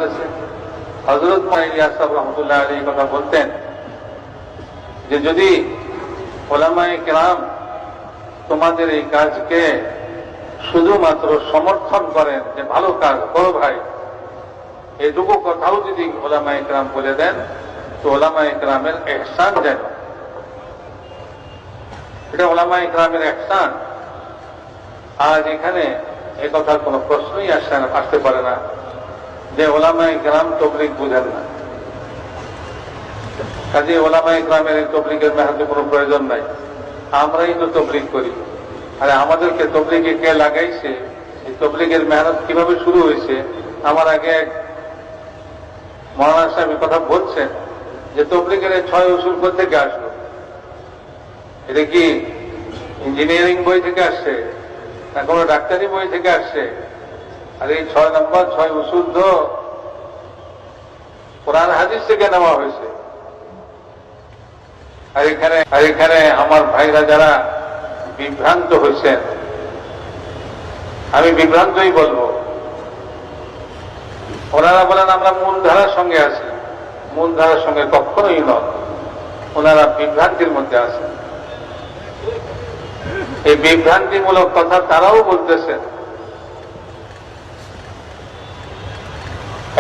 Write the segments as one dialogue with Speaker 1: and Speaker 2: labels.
Speaker 1: চলতেছে। হযরত ইলিয়াস সাহেব রহমতুল্লাহ আলাইহি কথা বলতেন যে যদি উলামায়ে কেরাম তোমাদের এই কাজকে শুধুমাত্র সমর্থন করেন যে ভালো কাজ করো ভাই, এইটুকু কথাও যদি উলামায়ে কেরাম বলে দেন তো উলামায়ে কেরামের ইহসান যেন, এটা উলামায়ে কেরামের ইহসান। আজ এখানে এই কথার কোনো প্রশ্নই আসতে পারে না যে উলামায়ে কেরাম তাবলীগ বুঝেন না। কাজে উলামায়ে কেরামের এই তাবলীগের মেহনতের কোনো প্রয়োজন নাই, আমরাই তো তাবলীগ করি। আরে আমাদেরকে তাবলীগে কে লাগাইছে, এই তাবলীগের মেহনত কিভাবে শুরু হয়েছে? আমার আগে এক মৌলানা সাহেব কথা বলছেন যে তাবলীগের 6 উসুল থেকে আসলো। এটা কি ইঞ্জিনিয়ারিং বই থেকে আসছে না কোনো ডাক্তারি বই থেকে আসছে? আর এই 6 নম্বর 6 উসুল তো কোরআন হাদিস থেকে নেওয়া হয়েছে। আর এখানে আমার ভাইরা যারা বিভ্রান্ত হয়েছেন, আমি বিভ্রান্তই বলবো। ওনারা বলেন আমরা মূল ধারার সঙ্গে আছি, মূল ধারার সঙ্গে কখনোই নয়, ওনারা বিভ্রান্তির মধ্যে আছেন। এই বিভ্রান্তিমূলক কথা তারাও বলতেছেন।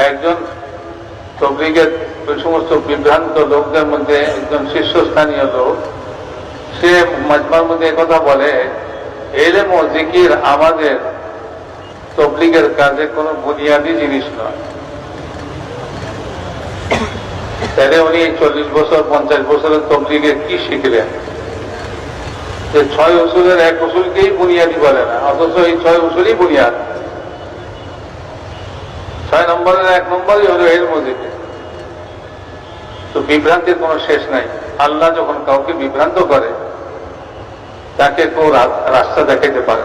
Speaker 1: একজন তাবলীগের ওই সমস্ত বিভ্রান্ত লোকদের মধ্যে একজন শীর্ষস্থানীয় লোক, সে মাজমার মধ্যে একথা বলে, ইলম ও জিকির আমাদের তাবলীগের কাজে কোনো বুনিয়াদী জিনিস নয়। তাহলে উনি 40 বছর 50 বছরের তাবলীগে কি শিখলেন? যে 6 উসুলের 1 উসুলকেই বুনিয়াদী বলে না, অথচ এই 6 উসুলই বুনিয়াদ। 6 নম্বরের 1 নম্বরই হল ইলম ও জিকির। তো বিভ্রান্তির কোনো শেষ নাই। আল্লাহ যখন কাউকে বিভ্রান্ত করে তাকে কেউ রাস্তা দেখাইতে পারে।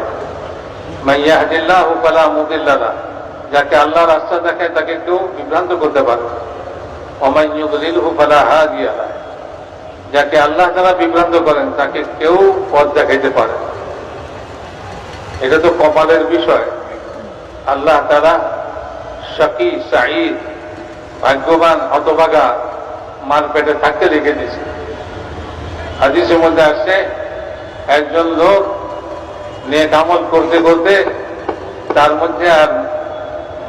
Speaker 1: মান ইয়াহদিল্লাহু ফালা মুদিল্লা লাহু, যাকে আল্লাহ রাস্তা দেখায় তাকে কেউ বিভ্রান্ত করতে পারে। ওয়া মান ইউদ্লিলহু ফালা হাদিয়া লাহু, যাকে আল্লাহ তাআলা বিভ্রান্ত করেন তাকে কেউ পথ দেখাইতে পারে। এটা তো কপালের বিষয়। আল্লাহ তাআলা শাকী সাঈদ, ভাগ্যবান হতভাগা মার পেটে থাকতে লিখে দিয়েছে। হাদিসের মধ্যে আসছে একজন লোক নেক আমল করতে করতে তার মধ্যে আর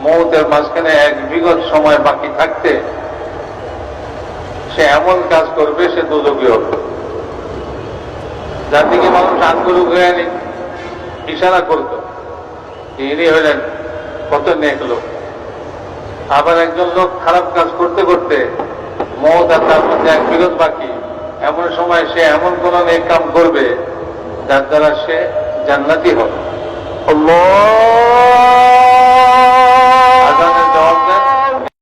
Speaker 1: মওতের মাঝখানে 1 বিগত সময় বাকি থাকতে সে এমন কাজ করবে সে দোজখী হবে। যার দিকে মানুষ আঙ্গুল উঠে ইশারা করত, ইনি হলেন কত নেক লোক। আবার একজন লোক খারাপ কাজ করতে করতে মওত আর তার মধ্যে 1 বিগত বাকি, এমন সময় সে এমন কোন নেক কাম করবে যার দ্বারা সে জান্নাতি হবে। আল্লাহ